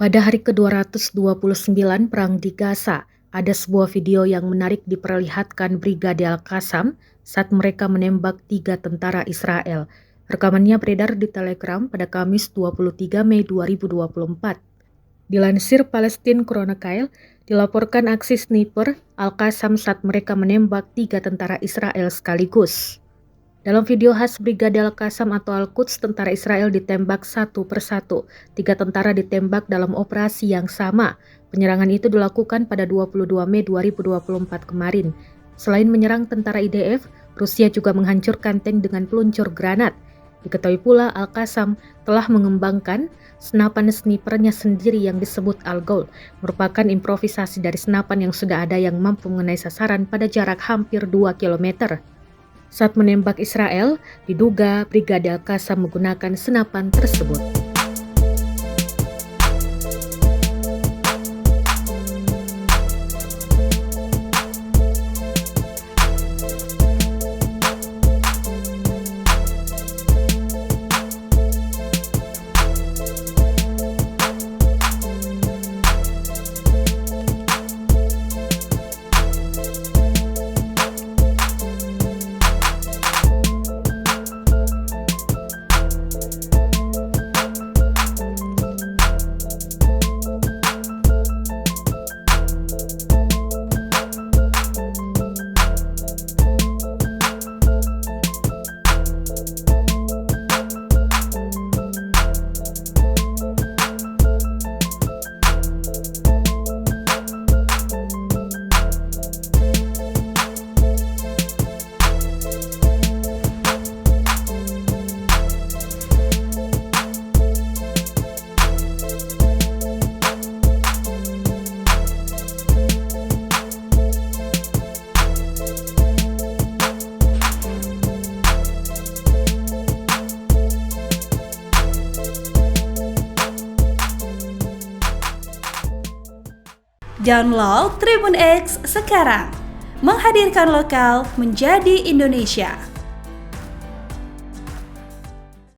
Pada hari ke-229 Perang di Gaza, ada sebuah video yang menarik diperlihatkan Brigade Al-Qassam saat mereka menembak 3 tentara Israel. Rekamannya beredar di Telegram pada Kamis 23 Mei 2024. Dilansir Palestine Chronicle, dilaporkan aksi sniper Al-Qassam saat mereka menembak 3 tentara Israel sekaligus. Dalam video khas Brigade Al-Qassam atau Al-Quds, tentara Israel ditembak satu persatu. 3 tentara ditembak dalam operasi yang sama. Penyerangan itu dilakukan pada 22 Mei 2024 kemarin. Selain menyerang tentara IDF, Rusia juga menghancurkan tank dengan peluncur granat. Diketahui pula Al-Qassam telah mengembangkan senapan snipernya sendiri yang disebut Al-Ghoul, merupakan improvisasi dari senapan yang sudah ada yang mampu mengenai sasaran pada jarak hampir 2 km. Saat menembak Israel, diduga Brigade Al-Qassam menggunakan senapan tersebut. Download Tribun X sekarang, menghadirkan lokal menjadi Indonesia.